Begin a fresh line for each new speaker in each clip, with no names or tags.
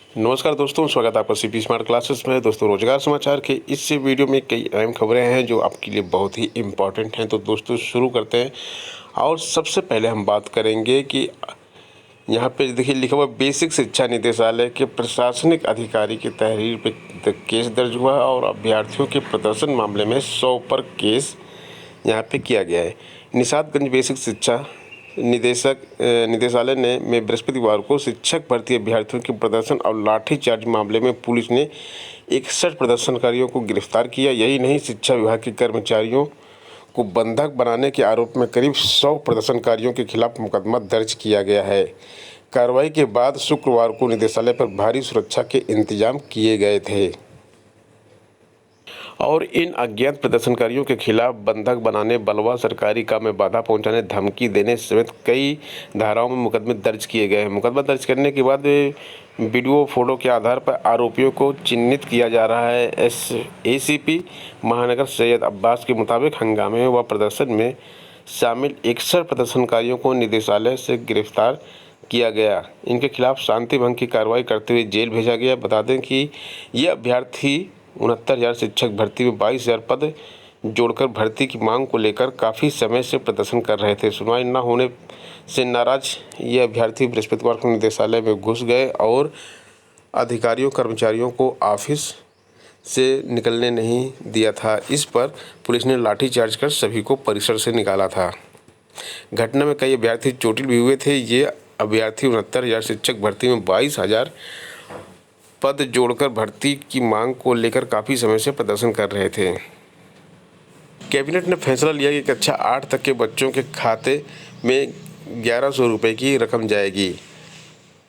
नमस्कार दोस्तों, स्वागत है आपका सीपी स्मार्ट क्लासेस में। दोस्तों, रोजगार समाचार के इस वीडियो में कई अहम खबरें हैं जो आपके लिए बहुत ही इम्पोर्टेंट हैं। तो दोस्तों शुरू करते हैं। और सबसे पहले हम बात करेंगे कि यहाँ पे देखिए लिखा हुआ बेसिक शिक्षा निदेशालय के प्रशासनिक अधिकारी की तहरीर पे केस दर्ज हुआ और अभ्यर्थियों के प्रदर्शन मामले में 100 पर केस यहाँ पे किया गया है। निषादगंज बेसिक शिक्षा निदेशालय ने में बृहस्पतिवार को शिक्षक भर्ती अभ्यर्थियों के प्रदर्शन और लाठीचार्ज मामले में पुलिस ने 61 प्रदर्शनकारियों को गिरफ्तार किया। यही नहीं, शिक्षा विभाग के कर्मचारियों को बंधक बनाने के आरोप में करीब 100 प्रदर्शनकारियों के खिलाफ मुकदमा दर्ज किया गया है। कार्रवाई के बाद शुक्रवार को निदेशालय पर भारी सुरक्षा के इंतजाम किए गए थे और इन अज्ञात प्रदर्शनकारियों के खिलाफ बंधक बनाने, बलवा, सरकारी काम में बाधा पहुंचाने, धमकी देने समेत कई धाराओं में मुकदमे दर्ज किए गए हैं। मुकदमा दर्ज करने के बाद वीडियो फोटो के आधार पर आरोपियों को चिन्हित किया जा रहा है। एसीपी महानगर सैयद अब्बास के मुताबिक हंगामे व प्रदर्शन में शामिल 61 प्रदर्शनकारियों को निदेशालय से गिरफ्तार किया गया। इनके खिलाफ शांति भंग की कार्रवाई करते हुए जेल भेजा गया। बता दें कि ये अभ्यर्थी 69,000 शिक्षक भर्ती में 22,000 पद जोड़कर भर्ती की मांग को लेकर काफ़ी समय से प्रदर्शन कर रहे थे। सुनवाई न होने से नाराज ये अभ्यर्थी बृहस्पतिवार को निदेशालय में घुस गए और अधिकारियों कर्मचारियों को ऑफिस से निकलने नहीं दिया था। इस पर पुलिस ने लाठीचार्ज कर सभी को परिसर से निकाला था। घटना में कई अभ्यर्थी चोटिल भी हुए थे। ये अभ्यर्थी 69,000 शिक्षक भर्ती में 22,000 पद जोड़कर भर्ती की मांग को लेकर काफ़ी समय से प्रदर्शन कर रहे थे। कैबिनेट ने फैसला लिया कि कक्षा 8 तक के बच्चों के खाते में 1,100 रुपये की रकम जाएगी।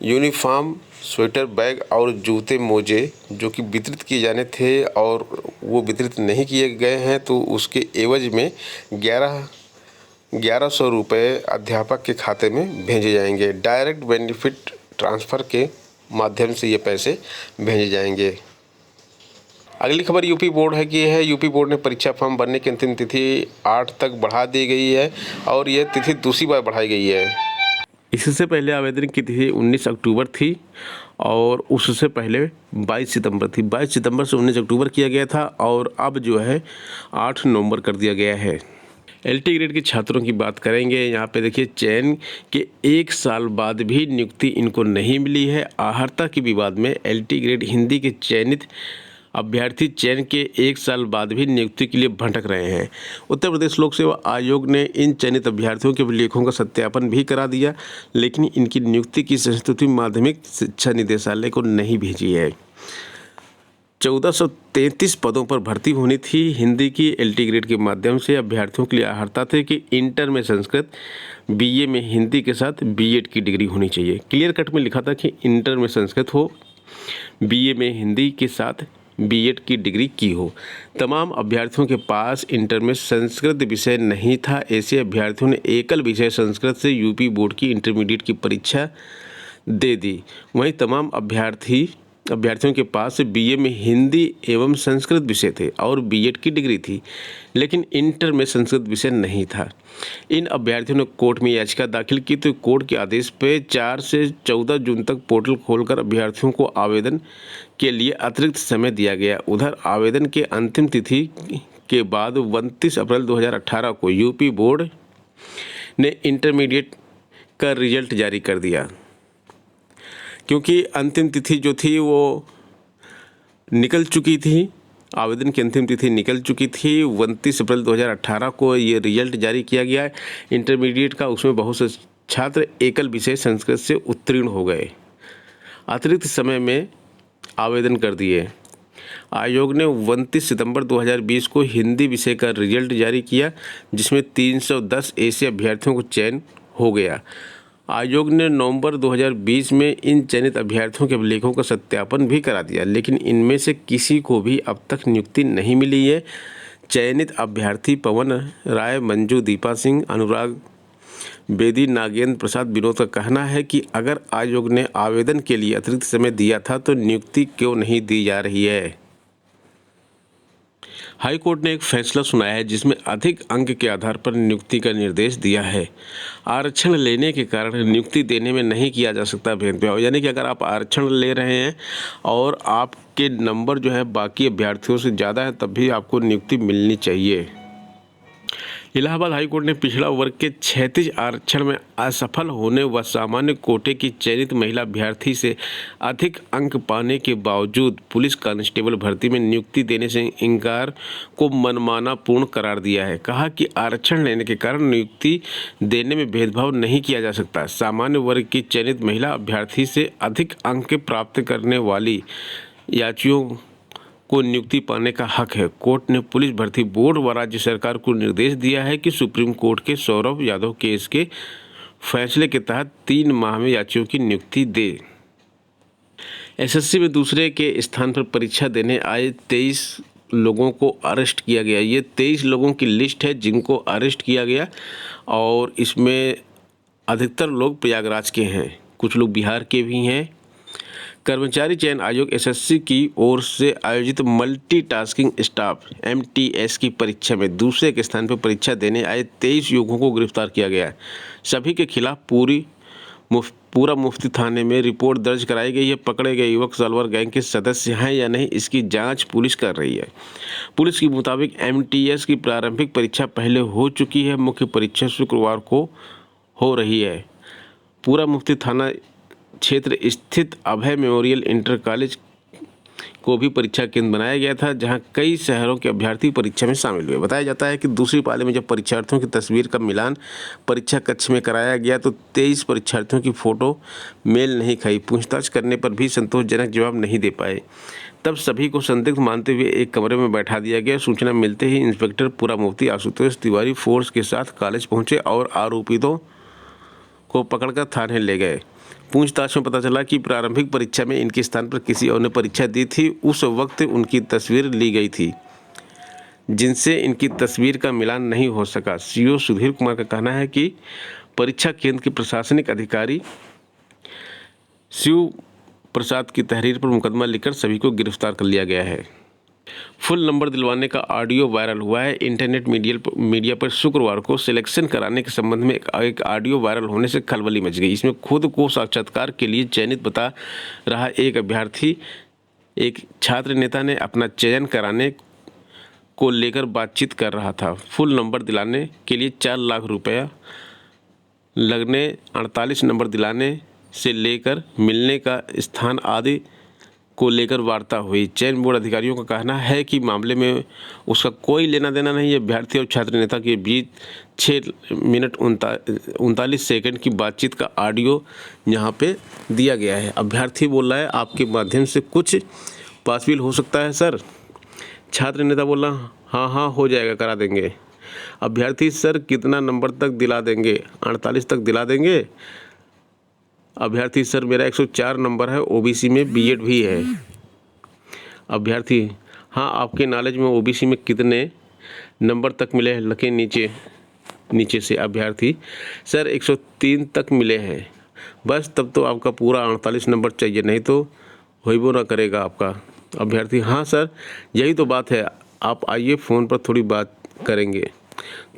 यूनिफॉर्म, स्वेटर, बैग और जूते मोजे जो कि वितरित किए जाने थे और वो वितरित नहीं किए गए हैं, तो उसके एवज में 1,100 रुपये अध्यापक के खाते में भेजे जाएंगे। डायरेक्ट बेनिफिट ट्रांसफ़र के माध्यम से ये पैसे भेजे जाएंगे। अगली खबर यूपी बोर्ड है कि यूपी बोर्ड ने परीक्षा फॉर्म भरने की अंतिम तिथि 8 तक बढ़ा दी गई है और यह तिथि दूसरी बार बढ़ाई गई है। इससे पहले आवेदन की तिथि 19 अक्टूबर थी और उससे पहले 22 सितंबर थी। 22 सितंबर से 19 अक्टूबर किया गया था और अब जो है 8 नवंबर कर दिया गया है। एलटी ग्रेड के छात्रों की बात करेंगे। यहाँ पे देखिए, चयन के 1 साल बाद भी नियुक्ति इनको नहीं मिली है। आहर्ता के विवाद में एलटी ग्रेड हिंदी के चयनित अभ्यर्थी चयन के 1 साल बाद भी नियुक्ति के लिए भटक रहे हैं। उत्तर प्रदेश लोक सेवा आयोग ने इन चयनित अभ्यर्थियों के लेखों का सत्यापन भी करा दिया, लेकिन इनकी नियुक्ति की संस्तुति माध्यमिक शिक्षा निदेशालय को नहीं भेजी है। 1433 पदों पर भर्ती होनी थी। हिंदी की एलटी ग्रेड के माध्यम से अभ्यर्थियों के लिए आहर्ता थे कि इंटर में संस्कृत, बीए में हिंदी के साथ बीएड की डिग्री होनी चाहिए। क्लियर कट में लिखा था कि इंटर में संस्कृत हो, बीए में हिंदी के साथ बीएड की डिग्री की हो। तमाम अभ्यर्थियों के पास इंटर में संस्कृत विषय नहीं था। ऐसे अभ्यर्थियों ने एकल विषय संस्कृत से यूपी बोर्ड की इंटरमीडिएट की परीक्षा दे दी। वहीं तमाम अभ्यर्थियों के पास बीए में हिंदी एवं संस्कृत विषय थे और बीएड की डिग्री थी, लेकिन इंटर में संस्कृत विषय नहीं था। इन अभ्यर्थियों ने कोर्ट में याचिका दाखिल की, तो कोर्ट के आदेश पे 4 से 14 जून तक पोर्टल खोलकर अभ्यर्थियों को आवेदन के लिए अतिरिक्त समय दिया गया। उधर आवेदन के अंतिम तिथि के बाद 29 अप्रैल 2018 को यूपी बोर्ड ने इंटरमीडिएट का रिजल्ट जारी कर दिया, क्योंकि अंतिम तिथि जो थी वो निकल चुकी थी। आवेदन की अंतिम तिथि निकल चुकी थी। 29 अप्रैल 2018 को ये रिजल्ट जारी किया गया है इंटरमीडिएट का। उसमें बहुत से छात्र एकल विषय संस्कृत से उत्तीर्ण हो गए, अतिरिक्त समय में आवेदन कर दिए। आयोग ने 29 सितंबर 2020 को हिंदी विषय का रिजल्ट जारी किया, जिसमें 310 ऐसे अभ्यर्थियों को चयन हो गया। आयोग ने नवंबर 2020 में इन चयनित अभ्यर्थियों के अभिलेखों का सत्यापन भी करा दिया, लेकिन इनमें से किसी को भी अब तक नियुक्ति नहीं मिली है। चयनित अभ्यर्थी पवन राय, मंजू, दीपा सिंह, अनुराग बेदी, नागेंद्र प्रसाद, विनोद का कहना है कि अगर आयोग ने आवेदन के लिए अतिरिक्त समय दिया था तो नियुक्ति क्यों नहीं दी जा रही है। हाई कोर्ट ने एक फैसला सुनाया है जिसमें अधिक अंक के आधार पर नियुक्ति का निर्देश दिया है। आरक्षण लेने के कारण नियुक्ति देने में नहीं किया जा सकता भेदभाव, यानी कि अगर आप आरक्षण ले रहे हैं और आपके नंबर जो है बाकी अभ्यर्थियों से ज़्यादा है तब भी आपको नियुक्ति मिलनी चाहिए। इलाहाबाद हाईकोर्ट ने पिछड़ा वर्ग के 36 आरक्षण में असफल होने व सामान्य कोटे की चयनित महिला अभ्यर्थी से अधिक अंक पाने के बावजूद पुलिस कांस्टेबल भर्ती में नियुक्ति देने से इनकार को मनमाना पूर्ण करार दिया है। कहा कि आरक्षण लेने के कारण नियुक्ति देने में भेदभाव नहीं किया जा सकता। सामान्य वर्ग की चयनित महिला अभ्यर्थी से अधिक अंक प्राप्त करने वाली याचियों को नियुक्ति पाने का हक है। कोर्ट ने पुलिस भर्ती बोर्ड व राज्य सरकार को निर्देश दिया है कि सुप्रीम कोर्ट के सौरभ यादव केस के फैसले के तहत 3 माह में याचियों की नियुक्ति दे। एसएससी में दूसरे के स्थान पर परीक्षा देने आए 23 लोगों को अरेस्ट किया गया। ये 23 लोगों की लिस्ट है जिनको अरेस्ट किया गया और इसमें अधिकतर लोग प्रयागराज के हैं, कुछ लोग बिहार के भी हैं। कर्मचारी चयन आयोग एसएससी की ओर से आयोजित मल्टीटास्किंग स्टाफ एमटीएस की परीक्षा में दूसरे के स्थान पर परीक्षा देने आए 23 युवकों को गिरफ्तार किया गया। सभी के खिलाफ पूरा मुफ्ती थाने में रिपोर्ट दर्ज कराई गई है। पकड़े गए युवक सलवर गैंग के सदस्य हैं या नहीं, इसकी जांच पुलिस कर रही है। पुलिस के मुताबिक एमटीएस की प्रारंभिक परीक्षा पहले हो चुकी है। मुख्य परीक्षा शुक्रवार को हो रही है। पूरा मुफ्ती थाना क्षेत्र स्थित अभय मेमोरियल इंटर कॉलेज को भी परीक्षा केंद्र बनाया गया था, जहां कई शहरों के अभ्यर्थी परीक्षा में शामिल हुए। बताया जाता है कि दूसरी पाली में जब परीक्षार्थियों की तस्वीर का मिलान परीक्षा कक्ष में कराया गया तो 23 परीक्षार्थियों की फ़ोटो मेल नहीं खाई। पूछताछ करने पर भी संतोषजनक जवाब नहीं दे पाए। तब सभी को संदिग्ध मानते हुए एक कमरे में बैठा दिया गया। सूचना मिलते ही इंस्पेक्टर पूरा मुफ्ती आशुतोष तिवारी फोर्स के साथ कॉलेज पहुँचे और आरोपितों को पकड़कर थाने ले गए। पूछताछ में पता चला कि प्रारंभिक परीक्षा में इनके स्थान पर किसी और ने परीक्षा दी थी। उस वक्त उनकी तस्वीर ली गई थी जिनसे इनकी तस्वीर का मिलान नहीं हो सका। सीओ सुधीर कुमार का कहना है कि परीक्षा केंद्र के प्रशासनिक अधिकारी शिव प्रसाद की तहरीर पर मुकदमा लिखकर सभी को गिरफ्तार कर लिया गया है। फुल नंबर दिलवाने का ऑडियो वायरल हुआ है। इंटरनेट मीडिया पर शुक्रवार को सिलेक्शन कराने के संबंध में एक ऑडियो वायरल होने से खलबली मच गई। इसमें खुद को साक्षात्कार के लिए चयनित बता रहा एक अभ्यर्थी एक छात्र नेता ने अपना चयन कराने को लेकर बातचीत कर रहा था। फुल नंबर दिलाने के लिए 4 लाख रुपया लगने, 48 नंबर दिलाने से लेकर मिलने का स्थान आदि को लेकर वार्ता हुई। चयन बोर्ड अधिकारियों का कहना है कि मामले में उसका कोई लेना देना नहीं है। अभ्यर्थी और छात्र नेता के बीच 6 मिनट 39 सेकंड की बातचीत का ऑडियो यहाँ पे दिया गया है। अभ्यर्थी बोल रहा है आपके माध्यम से कुछ पॉसिबल हो सकता है सर। छात्र नेता बोला हाँ हो जाएगा, करा देंगे। अभ्यर्थी सर कितना नंबर तक दिला देंगे? 48 तक दिला देंगे। अभ्यर्थी सर मेरा 104 नंबर है, ओबीसी में बीएड भी है। अभ्यर्थी हाँ आपके नॉलेज में ओबीसी में कितने नंबर तक मिले हैं? लखे नीचे से। अभ्यर्थी सर 103 तक मिले हैं। बस तब तो आपका पूरा 48 नंबर चाहिए, नहीं तो होइबो ना करेगा आपका। अभ्यर्थी हाँ सर यही तो बात है, आप आइए फ़ोन पर थोड़ी बात करेंगे।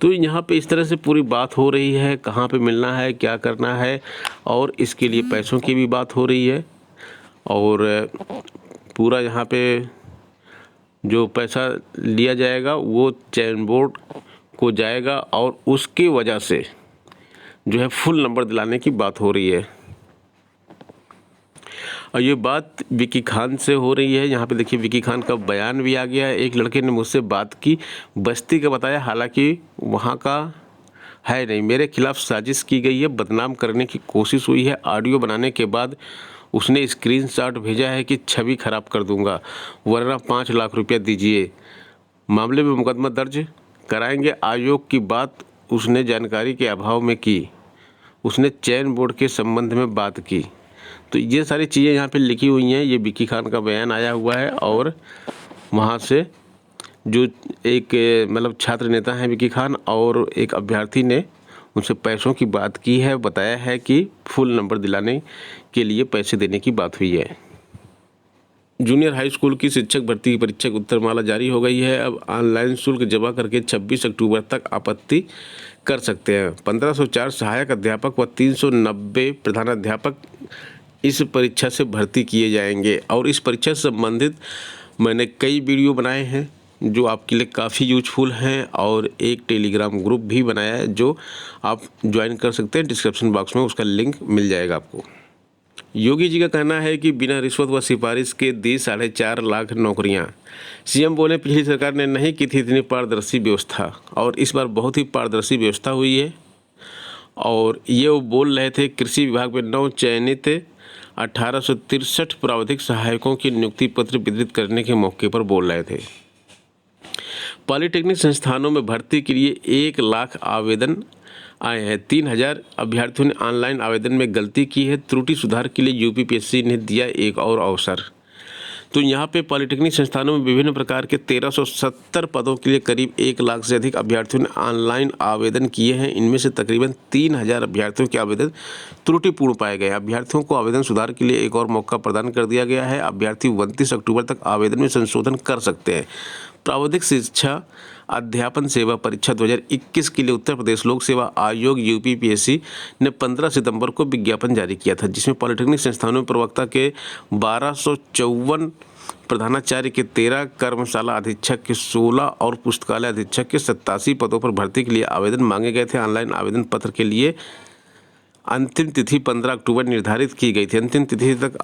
तो यहाँ पे इस तरह से पूरी बात हो रही है, कहाँ पे मिलना है, क्या करना है, और इसके लिए पैसों की भी बात हो रही है। और पूरा यहाँ पे जो पैसा लिया जाएगा वो चयन बोर्ड को जाएगा और उसकी वजह से जो है फुल नंबर दिलाने की बात हो रही है। और ये बात विकी खान से हो रही है। यहाँ पे देखिए विकी खान का बयान भी आ गया है। एक लड़के ने मुझसे बात की, बस्ती का बताया, हालांकि वहाँ का है नहीं। मेरे खिलाफ साजिश की गई है, बदनाम करने की कोशिश हुई है। ऑडियो बनाने के बाद उसने स्क्रीनशॉट भेजा है कि छवि खराब कर दूंगा वरना 5 लाख रुपया दीजिए। मामले में मुकदमा दर्ज कराएंगे। आयोग की बात उसने जानकारी के अभाव में की। उसने चयन बोर्ड के संबंध में बात की। तो ये सारी चीज़ें यहाँ पे लिखी हुई हैं। ये विकी खान का बयान आया हुआ है और वहाँ से जो एक मतलब छात्र नेता हैं विकी खान और एक अभ्यर्थी ने उनसे पैसों की बात की है। बताया है कि फुल नंबर दिलाने के लिए पैसे देने की बात हुई है। जूनियर हाई स्कूल की शिक्षक भर्ती की परीक्षा की उत्तरमाला जारी हो गई है। अब ऑनलाइन शुल्क जमा करके 26 अक्टूबर तक आपत्ति कर सकते हैं। 1504 सहायक अध्यापक व 390 प्रधानाध्यापक इस परीक्षा से भर्ती किए जाएंगे। और इस परीक्षा से संबंधित मैंने कई वीडियो बनाए हैं जो आपके लिए काफ़ी यूजफुल हैं, और एक टेलीग्राम ग्रुप भी बनाया है जो आप ज्वाइन कर सकते हैं। डिस्क्रिप्शन बॉक्स में उसका लिंक मिल जाएगा आपको। योगी जी का कहना है कि बिना रिश्वत व सिफारिश के दी 4.5 लाख नौकरियां। सीएम बोले पिछली सरकार ने नहीं की थी इतनी पारदर्शी व्यवस्था, और इस बार बहुत ही पारदर्शी व्यवस्था हुई है। और ये वो बोल रहे थे कृषि विभाग में नव चयनित 1863 प्रावधिक सहायकों की नियुक्ति पत्र वितरित करने के मौके पर बोल रहे थे। पॉलिटेक्निक संस्थानों में भर्ती के लिए 1 लाख आवेदन आए हैं। 3000 अभ्यर्थियों ने ऑनलाइन आवेदन में गलती की है। त्रुटि सुधार के लिए यूपीपीएससी ने दिया एक और अवसर। तो यहाँ पे पॉलिटेक्निक संस्थानों में विभिन्न प्रकार के 1370 पदों के लिए करीब 1 लाख से अधिक अभ्यर्थियों ने ऑनलाइन आवेदन किए हैं। इनमें से तकरीबन 3000 अभ्यर्थियों के आवेदन त्रुटिपूर्ण पाए गए। अभ्यर्थियों को आवेदन सुधार के लिए एक और मौका प्रदान कर दिया गया है। अभ्यर्थी 29 अक्टूबर तक आवेदन में संशोधन कर सकते हैं। प्राविधिक शिक्षा अध्यापन सेवा परीक्षा 2021 के लिए उत्तर प्रदेश लोक सेवा आयोग यूपीपीएससी ने 15 सितंबर को विज्ञापन जारी किया था, जिसमें पॉलिटेक्निक संस्थानों में प्रवक्ता के 1254, प्रधानाचार्य के 13, कर्मशाला अधीक्षक के 16 और पुस्तकालय अधीक्षक के 87 पदों पर भर्ती के लिए आवेदन मांगे गए थे। ऑनलाइन आवेदन पत्र के लिए अंतिम तिथि 15 अक्टूबर निर्धारित की गई थी। अंतिम तिथि तक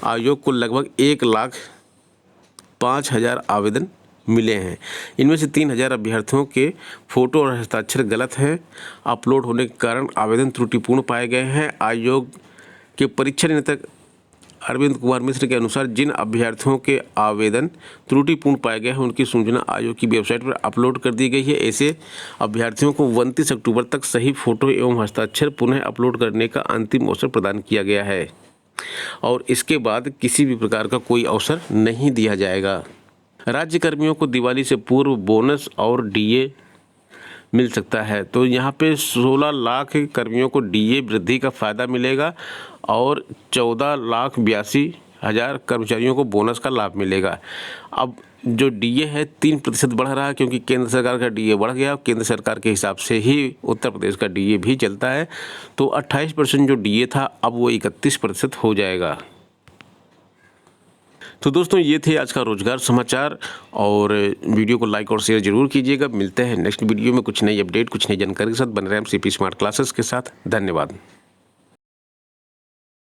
आयोग को लगभग 1,05,000 आवेदन मिले हैं। इनमें से 3000 अभ्यर्थियों के फोटो और हस्ताक्षर गलत हैं। अपलोड होने के कारण आवेदन त्रुटिपूर्ण पाए गए हैं। आयोग के परीक्षा नियंत्रक अरविंद कुमार मिश्र के अनुसार जिन अभ्यर्थियों के आवेदन त्रुटिपूर्ण पाए गए हैं उनकी सूचना आयोग की वेबसाइट पर अपलोड कर दी गई है। ऐसे अभ्यर्थियों को 29 अक्टूबर तक सही फोटो एवं हस्ताक्षर पुनः अपलोड करने का अंतिम अवसर प्रदान किया गया है, और इसके बाद किसी भी प्रकार का कोई अवसर नहीं दिया जाएगा। राज्य कर्मियों को दिवाली से पूर्व बोनस और डीए मिल सकता है। तो यहाँ पे 16 लाख कर्मियों को डीए वृद्धि का फ़ायदा मिलेगा और 14,82,000 कर्मचारियों को बोनस का लाभ मिलेगा। अब जो डीए है 3% बढ़ रहा है, क्योंकि केंद्र सरकार का डीए बढ़ गया। केंद्र सरकार के हिसाब से ही उत्तर प्रदेश का डीए भी चलता है। तो 28% जो डीए था अब वो 31% हो जाएगा। तो दोस्तों ये थे आज का रोजगार समाचार, और वीडियो को लाइक और शेयर जरूर कीजिएगा। मिलते हैं नेक्स्ट वीडियो में कुछ नई अपडेट, कुछ नई जानकारी के साथ। बन रहे हैं हम सीपी स्मार्ट क्लासेस के साथ। धन्यवाद।